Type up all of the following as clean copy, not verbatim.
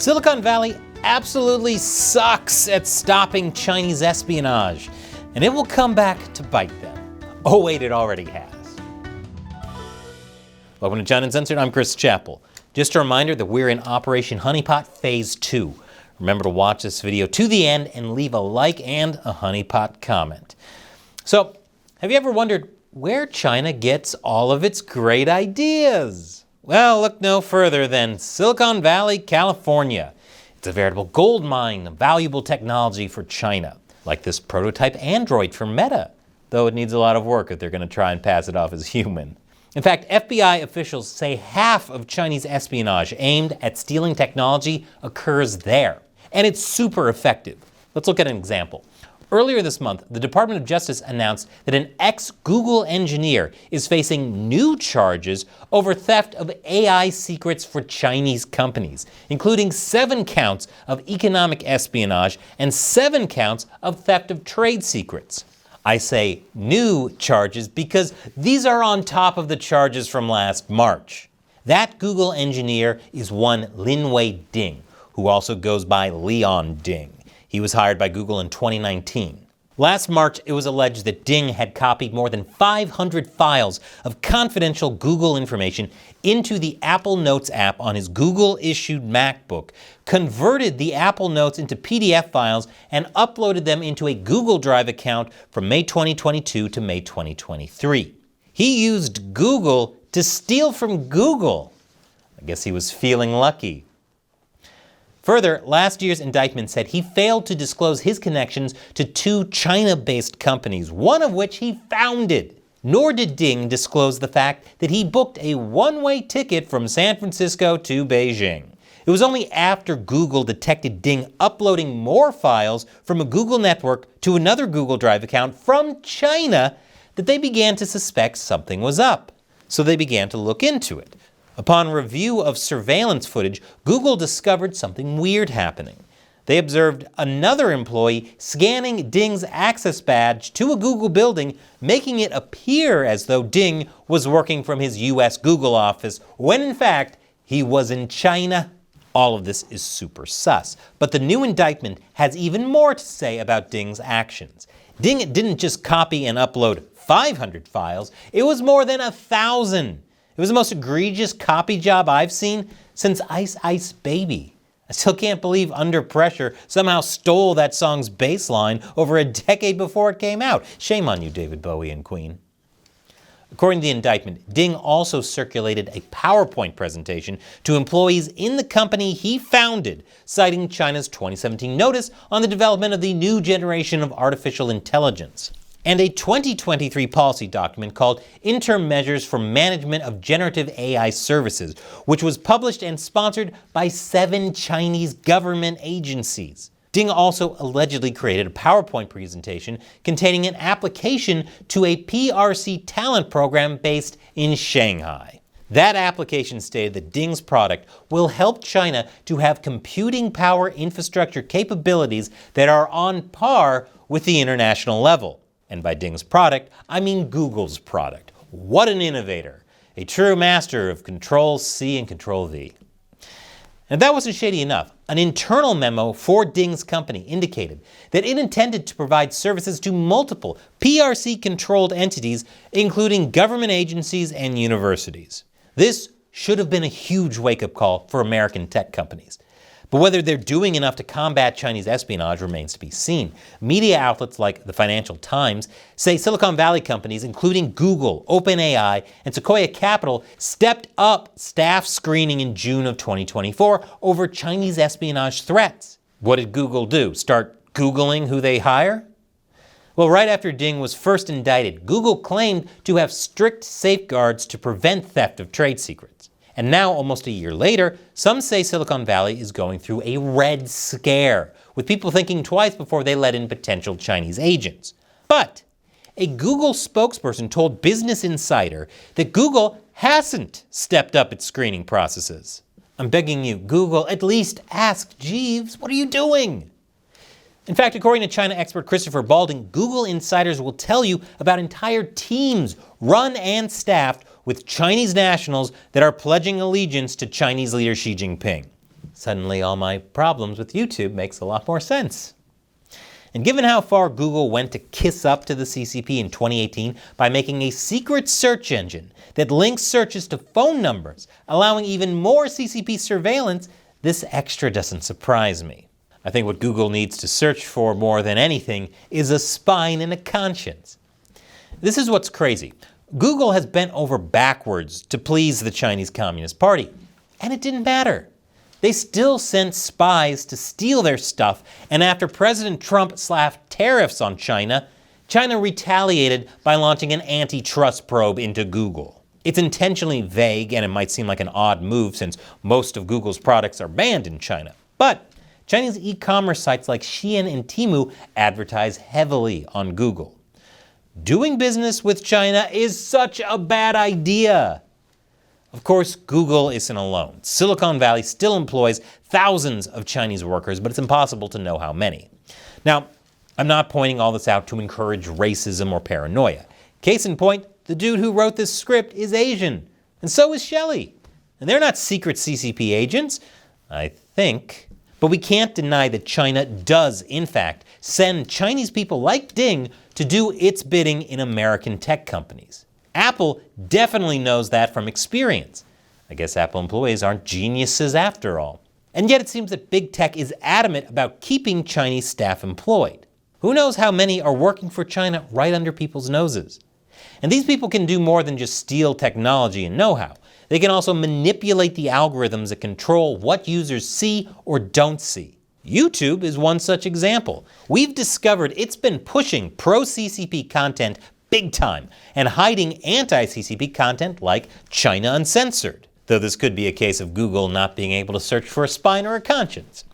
Silicon Valley absolutely sucks at stopping Chinese espionage, and it will come back to bite them. Oh wait, it already has. Welcome to China Uncensored, I'm Chris Chappell. Just a reminder that we're in Operation Honeypot Phase 2. Remember to watch this video to the end and leave a like and a Honeypot comment. So, have you ever wondered where China gets all of its great ideas? Well, look no further than Silicon Valley, California. It's a veritable gold mine of valuable technology for China, like this prototype android for Meta, though it needs a lot of work if they're going to try and pass it off as human. In fact, FBI officials say half of Chinese espionage aimed at stealing technology occurs there. And it's super effective. Let's look at an example. Earlier this month, the Department of Justice announced that an ex-Google engineer is facing new charges over theft of AI secrets for Chinese companies, including 7 counts of economic espionage and 7 counts of theft of trade secrets. I say new charges because these are on top of the charges from last March. That Google engineer is one Linwei Ding, who also goes by Leon Ding. He was hired by Google in 2019. Last March, it was alleged that Ding had copied more than 500 files of confidential Google information into the Apple Notes app on his Google-issued MacBook, converted the Apple Notes into PDF files, and uploaded them into a Google Drive account from May 2022 to May 2023. He used Google to steal from Google. I guess he was feeling lucky. Further, last year's indictment said he failed to disclose his connections to 2 China-based companies, one of which he founded. Nor did Ding disclose the fact that he booked a one-way ticket from San Francisco to Beijing. It was only after Google detected Ding uploading more files from a Google network to another Google Drive account from China that they began to suspect something was up. So they began to look into it. Upon review of surveillance footage, Google discovered something weird happening. They observed another employee scanning Ding's access badge to a Google building, making it appear as though Ding was working from his US Google office, when in fact, he was in China. All of this is super sus, but the new indictment has even more to say about Ding's actions. Ding didn't just copy and upload 500 files, it was more than 1,000. It was the most egregious copy job I've seen since Ice Ice Baby. I still can't believe Under Pressure somehow stole that song's bass line over a decade before it came out. Shame on you, David Bowie and Queen. According to the indictment, Ding also circulated a PowerPoint presentation to employees in the company he founded, citing China's 2017 notice on the development of the new generation of artificial intelligence, and a 2023 policy document called Interim Measures for Management of Generative AI Services, which was published and sponsored by 7 Chinese government agencies. Ding also allegedly created a PowerPoint presentation containing an application to a PRC talent program based in Shanghai. That application stated that Ding's product will help China to have computing power infrastructure capabilities that are on par with the international level. And by Ding's product, I mean Google's product. What an innovator. A true master of Control-C and Control-V. And that wasn't shady enough. An internal memo for Ding's company indicated that it intended to provide services to multiple PRC-controlled entities, including government agencies and universities. This should have been a huge wake-up call for American tech companies. But whether they're doing enough to combat Chinese espionage remains to be seen. Media outlets like the Financial Times say Silicon Valley companies, including Google, OpenAI, and Sequoia Capital, stepped up staff screening in June of 2024 over Chinese espionage threats. What did Google do? Start Googling who they hire? Well, right after Ding was first indicted, Google claimed to have strict safeguards to prevent theft of trade secrets. And now, almost a year later, some say Silicon Valley is going through a red scare, with people thinking twice before they let in potential Chinese agents. But a Google spokesperson told Business Insider that Google hasn't stepped up its screening processes. I'm begging you, Google, at least ask Jeeves, what are you doing? In fact, according to China expert Christopher Balding, Google insiders will tell you about entire teams run and staffed with Chinese nationals that are pledging allegiance to Chinese leader Xi Jinping. Suddenly all my problems with YouTube makes a lot more sense. And given how far Google went to kiss up to the CCP in 2018 by making a secret search engine that links searches to phone numbers, allowing even more CCP surveillance, this extra doesn't surprise me. I think what Google needs to search for more than anything is a spine and a conscience. This is what's crazy. Google has bent over backwards to please the Chinese Communist Party, and it didn't matter. They still sent spies to steal their stuff, and after President Trump slapped tariffs on China, China retaliated by launching an antitrust probe into Google. It's intentionally vague, and it might seem like an odd move since most of Google's products are banned in China. But Chinese e-commerce sites like Shein and Temu advertise heavily on Google. Doing business with China is such a bad idea. Of course, Google isn't alone. Silicon Valley still employs thousands of Chinese workers, but it's impossible to know how many. Now, I'm not pointing all this out to encourage racism or paranoia. Case in point, the dude who wrote this script is Asian, and so is Shelley. And they're not secret CCP agents, I think. But we can't deny that China does, in fact, send Chinese people like Ding to do its bidding in American tech companies. Apple definitely knows that from experience. I guess Apple employees aren't geniuses after all. And yet it seems that big tech is adamant about keeping Chinese staff employed. Who knows how many are working for China right under people's noses? And these people can do more than just steal technology and know-how. They can also manipulate the algorithms that control what users see or don't see. YouTube is one such example. We've discovered it's been pushing pro-CCP content big time and hiding anti-CCP content like China Uncensored, though this could be a case of Google not being able to search for a spine or a conscience.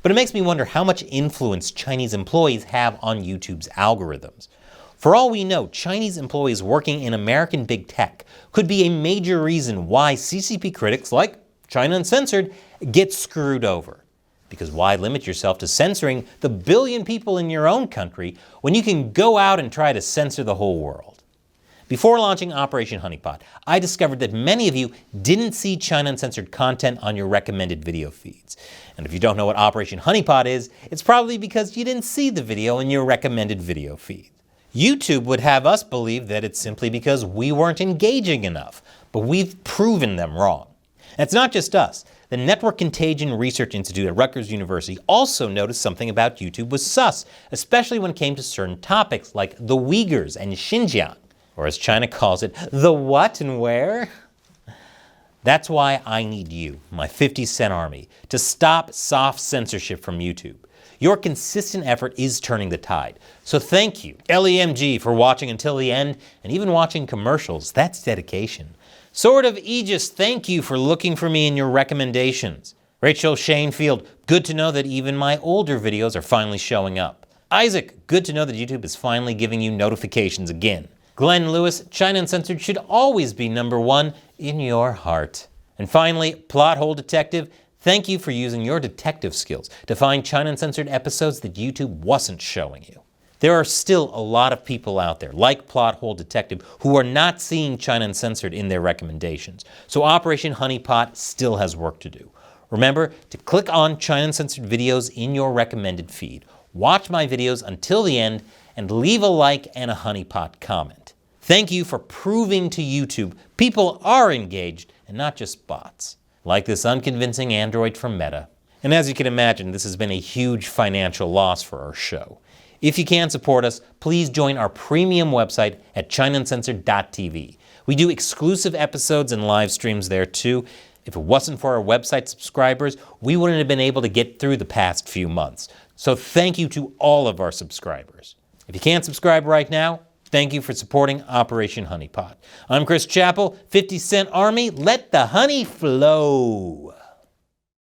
But it makes me wonder how much influence Chinese employees have on YouTube's algorithms. For all we know, Chinese employees working in American big tech could be a major reason why CCP critics like China Uncensored get screwed over. Because why limit yourself to censoring the billion people in your own country when you can go out and try to censor the whole world? Before launching Operation Honeypot, I discovered that many of you didn't see China Uncensored content on your recommended video feeds. And if you don't know what Operation Honeypot is, it's probably because you didn't see the video in your recommended video feed. YouTube would have us believe that it's simply because we weren't engaging enough, but we've proven them wrong. And it's not just us. The Network Contagion Research Institute at Rutgers University also noticed something about YouTube was sus, especially when it came to certain topics like the Uyghurs and Xinjiang, or as China calls it, the what and where? That's why I need you, my 50-cent army, to stop soft censorship from YouTube. Your consistent effort is turning the tide. So thank you, LEMG, for watching until the end and even watching commercials. That's dedication. Sword of Aegis, thank you for looking for me in your recommendations. Rachel Shanefield, good to know that even my older videos are finally showing up. Isaac, good to know that YouTube is finally giving you notifications again. Glenn Lewis, China Uncensored should always be #1 in your heart. And finally, Plot Hole Detective, thank you for using your detective skills to find China Uncensored episodes that YouTube wasn't showing you. There are still a lot of people out there, like Plot Hole Detective, who are not seeing China Uncensored in their recommendations. So Operation Honeypot still has work to do. Remember to click on China Uncensored videos in your recommended feed. Watch my videos until the end and leave a like and a Honeypot comment. Thank you for proving to YouTube people are engaged and not just bots, like this unconvincing android from Meta. And as you can imagine, this has been a huge financial loss for our show. If you can support us, please join our premium website at ChinaUncensored.tv. We do exclusive episodes and live streams there too. If it wasn't for our website subscribers, we wouldn't have been able to get through the past few months. So thank you to all of our subscribers. If you can't subscribe right now, thank you for supporting Operation Honeypot. I'm Chris Chappell, 50 Cent Army. Let the honey flow.